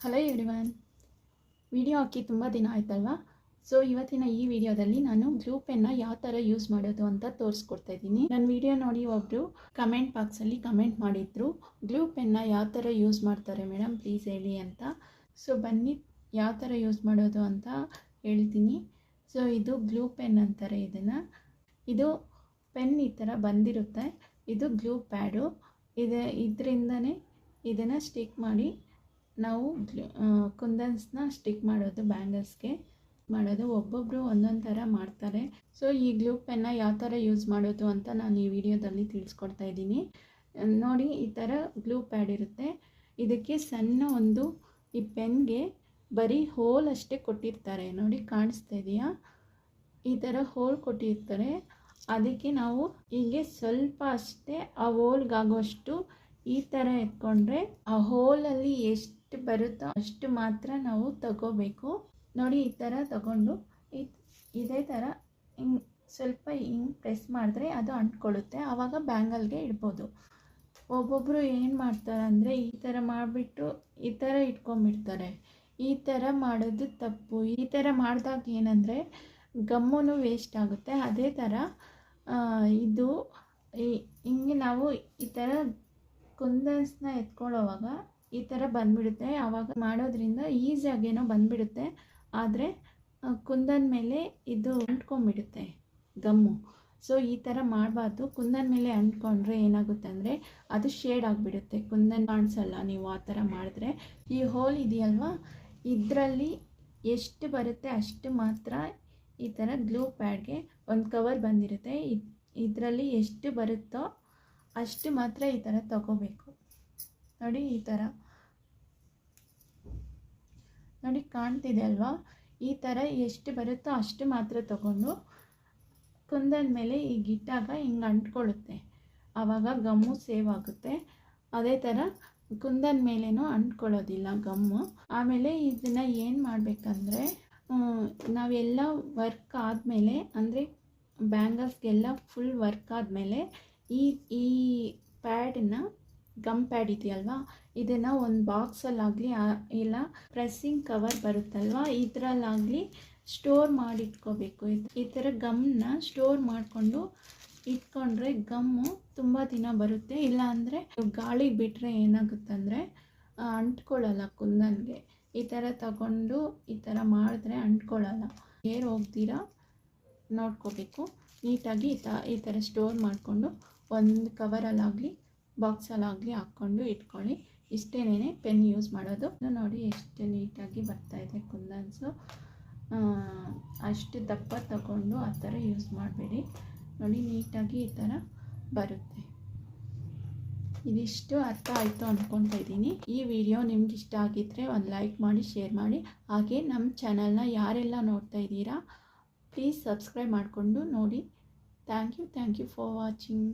Hello everyone, video ಹಾಕಿ ತುಂಬ ದಿನ ಆಯ್ತಲ್ವಾ. ಸೊ ಇವತ್ತಿನ ಈ ವಿಡಿಯೋದಲ್ಲಿ ನಾನು ಗ್ಲೂ ಪೆನ್ನ ಯಾವ ಥರ ಯೂಸ್ ಮಾಡೋದು ಅಂತ ತೋರಿಸ್ಕೊಡ್ತಾ ಇದ್ದೀನಿ. ನನ್ನ ವಿಡಿಯೋ ನೋಡಿ ಒಬ್ಬರು ಕಮೆಂಟ್ ಬಾಕ್ಸಲ್ಲಿ ಕಮೆಂಟ್ ಮಾಡಿದ್ರು, ಗ್ಲೂ ಪೆನ್ನ ಯಾವ ಥರ ಯೂಸ್ ಮಾಡ್ತಾರೆ ಮೇಡಮ್ ಪ್ಲೀಸ್ ಹೇಳಿ ಅಂತ. ಸೊ ಬನ್ನಿ ಯಾವ ಥರ ಯೂಸ್ ಮಾಡೋದು ಅಂತ ಹೇಳ್ತೀನಿ. ಸೊ ಇದು ಗ್ಲೂ ಪೆನ್ ಅಂತಾರೆ ಇದನ್ನು. ಇದು ಪೆನ್ ಈ ಥರ ಬಂದಿರುತ್ತೆ. ಇದು ಗ್ಲೂ ಪ್ಯಾಡು. ಇದರಿಂದನೇ ಇದನ್ನು ಸ್ಟಿಕ್ ಮಾಡಿ ನಾವು ಕುಂದನ್ಸ್ನ ಸ್ಟಿಕ್ ಮಾಡೋದು, ಬ್ಯಾಂಗಲ್ಸ್ಗೆ ಮಾಡೋದು. ಒಬ್ಬೊಬ್ಬರು ಒಂದೊಂದು ಥರ ಮಾಡ್ತಾರೆ. ಸೊ ಈ ಗ್ಲೂ ಪೆನ್ನ ಯಾವ ಥರ ಯೂಸ್ ಮಾಡೋದು ಅಂತ ನಾನು ಈ ವಿಡಿಯೋದಲ್ಲಿ ತಿಳಿಸ್ಕೊಡ್ತಾ ಇದ್ದೀನಿ. ನೋಡಿ, ಈ ಥರ ಗ್ಲೂ ಪ್ಯಾಡ್ ಇರುತ್ತೆ. ಇದಕ್ಕೆ ಸಣ್ಣ ಒಂದು ಈ ಪೆನ್ಗೆ ಬರೀ ಹೋಲ್ ಅಷ್ಟೇ ಕೊಟ್ಟಿರ್ತಾರೆ. ನೋಡಿ, ಕಾಣಿಸ್ತಾ ಇದೆಯಾ? ಈ ಥರ ಹೋಲ್ ಕೊಟ್ಟಿರ್ತಾರೆ. ಅದಕ್ಕೆ ನಾವು ಹೀಗೆ ಸ್ವಲ್ಪ ಅಷ್ಟೇ ಆ ಹೋಲ್ಗಾಗೋಷ್ಟು ಈ ಥರ ಎತ್ಕೊಂಡ್ರೆ ಆ ಹೋಲಲ್ಲಿ ಎಷ್ಟು ಬರುತ್ತೋ ಅಷ್ಟು ಮಾತ್ರ ನಾವು ತಗೋಬೇಕು. ನೋಡಿ, ಈ ಥರ ತಗೊಂಡು ಇದೇ ಥರ ಹಿಂಗೆ ಸ್ವಲ್ಪ ಹಿಂಗೆ ಪ್ರೆಸ್ ಮಾಡಿದ್ರೆ ಅದು ಅಂಟ್ಕೊಳ್ಳುತ್ತೆ. ಆವಾಗ ಬ್ಯಾಂಗಲ್ಗೆ ಇಡ್ಬೋದು. ಒಬ್ಬೊಬ್ಬರು ಏನು ಮಾಡ್ತಾರೆ ಅಂದರೆ ಈ ಥರ ಮಾಡಿಬಿಟ್ಟು ಈ ಥರ ಇಟ್ಕೊಂಡ್ಬಿಡ್ತಾರೆ. ಈ ಥರ ಮಾಡೋದು ತಪ್ಪು. ಈ ಥರ ಮಾಡಿದಾಗ ಏನಂದರೆ ಗಮ್ಮೂ ವೇಸ್ಟ್ ಆಗುತ್ತೆ. ಅದೇ ಥರ ಇದು ಹಿಂಗೆ ನಾವು ಈ ಥರ ಕುಂದನ್ಸ್ನ ಎತ್ಕೊಳ್ಳೋವಾಗ ಈ ಥರ ಬಂದುಬಿಡುತ್ತೆ. ಆವಾಗ ಮಾಡೋದ್ರಿಂದ ಈಸಿಯಾಗೇನೋ ಬಂದುಬಿಡುತ್ತೆ. ಆದರೆ ಕುಂದನ್ ಮೇಲೆ ಇದು ಅಂಟ್ಕೊಂಡ್ಬಿಡುತ್ತೆ ಗಮ್ಮು. ಸೊ ಈ ಥರ ಮಾಡಬಾರ್ದು. ಕುಂದನ್ ಮೇಲೆ ಅಂಟ್ಕೊಂಡ್ರೆ ಏನಾಗುತ್ತೆ ಅಂದರೆ ಅದು ಶೇಡ್ ಆಗಿಬಿಡುತ್ತೆ, ಕುಂದನ್ ಕಾಣಿಸಲ್ಲ ನೀವು ಆ ಥರ ಮಾಡಿದ್ರೆ. ಈ ಹೋಲ್ ಇದೆಯಲ್ವ, ಇದರಲ್ಲಿ ಎಷ್ಟು ಬರುತ್ತೆ ಅಷ್ಟು ಮಾತ್ರ ಈ ಥರ ಗ್ಲೂ ಪ್ಯಾಡ್ಗೆ ಒಂದು ಕವರ್ ಬಂದಿರುತ್ತೆ. ಇದರಲ್ಲಿ ಎಷ್ಟು ಬರುತ್ತೋ ಅಷ್ಟು ಮಾತ್ರ ಈ ಥರ ತಗೋಬೇಕು. ನೋಡಿ, ಈ ಥರ ನೋಡಿ ಕಾಣ್ತಿದೆ ಅಲ್ವಾ? ಈ ಥರ ಎಷ್ಟು ಬರುತ್ತೋ ಅಷ್ಟು ಮಾತ್ರ ತಗೊಂಡು ಕುಂದನ್ ಮೇಲೆ ಈಗ ಇಟ್ಟಾಗ ಹಿಂಗೆ ಅಂಟ್ಕೊಳ್ಳುತ್ತೆ. ಆವಾಗ ಗಮ್ಮು ಸೇವ್ ಆಗುತ್ತೆ. ಅದೇ ಥರ ಕುಂದನ್ ಮೇಲೇನೂ ಅಂಟ್ಕೊಳ್ಳೋದಿಲ್ಲ ಗಮ್ಮು. ಆಮೇಲೆ ಇದನ್ನು ಏನು ಮಾಡಬೇಕಂದ್ರೆ ನಾವೆಲ್ಲ ವರ್ಕ್ ಆದಮೇಲೆ, ಅಂದರೆ ಬ್ಯಾಂಗಲ್ಸ್ಗೆಲ್ಲ ಫುಲ್ ವರ್ಕ್ ಆದಮೇಲೆ ಈ ಪ್ಯಾಡನ್ನ, ಗಮ್ ಪ್ಯಾಡ್ ಇದೆಯಲ್ವಾ, ಇದನ್ನು ಒಂದು ಬಾಕ್ಸಲ್ಲಾಗಲಿ ಇಲ್ಲ ಪ್ರೆಸ್ಸಿಂಗ್ ಕವರ್ ಬರುತ್ತಲ್ವ ಇದರಲ್ಲಾಗಲಿ ಸ್ಟೋರ್ ಮಾಡಿಟ್ಕೋಬೇಕು. ಈ ಥರ ಗಮ್ನ ಸ್ಟೋರ್ ಮಾಡಿಕೊಂಡು ಇಟ್ಕೊಂಡ್ರೆ ಗಮ್ಮು ತುಂಬ ದಿನ ಬರುತ್ತೆ. ಇಲ್ಲ ಅಂದರೆ ಗಾಳಿಗೆ ಬಿಟ್ಟರೆ ಏನಾಗುತ್ತಂದರೆ ಅಂಟ್ಕೊಳ್ಳಲ್ಲ ಕುಂದನ್ಗೆ. ಈ ಥರ ತಗೊಂಡು ಈ ಥರ ಮಾಡಿದ್ರೆ ಅಂಟ್ಕೊಳ್ಳಲ್ಲ. ಏರ್ ಹೋಗ್ದಿರ ನೋಡ್ಕೋಬೇಕು. ನೀಟಾಗಿ ಈ ಥರ ಸ್ಟೋರ್ ಮಾಡಿಕೊಂಡು ಒಂದು ಕವರಲ್ಲಾಗಲಿ ಬಾಕ್ಸಲ್ಲಾಗಲಿ ಹಾಕ್ಕೊಂಡು ಇಟ್ಕೊಳ್ಳಿ. ಇಷ್ಟೇನೇ ಪೆನ್ ಯೂಸ್ ಮಾಡೋದು. ನೋಡಿ ಎಷ್ಟು ನೀಟಾಗಿ ಬರ್ತಾಯಿದೆ ಕುಂದನ್ಸು. ಅಷ್ಟು ದಪ್ಪ ತಗೊಂಡು ಆ ಥರ ಯೂಸ್ ಮಾಡಬೇಡಿ. ನೋಡಿ, ನೀಟಾಗಿ ಈ ಥರ ಬರುತ್ತೆ. ಇದಿಷ್ಟು ಅರ್ಥ ಆಯಿತು ಅಂದ್ಕೊತಾ ಇದ್ದೀನಿ. ಈ ವಿಡಿಯೋ ನಿಮ್ಗೆ ಇಷ್ಟ ಆಗಿದ್ದರೆ ಒಂದು ಲೈಕ್ ಮಾಡಿ, ಶೇರ್ ಮಾಡಿ. ಹಾಗೆ ನಮ್ಮ ಚಾನಲ್ನ ಯಾರೆಲ್ಲ ನೋಡ್ತಾ ಇದ್ದೀರಾ ಪ್ಲೀಸ್ ಸಬ್ಸ್ಕ್ರೈಬ್ ಮಾಡಿಕೊಂಡು ನೋಡಿ. Thank you for watching.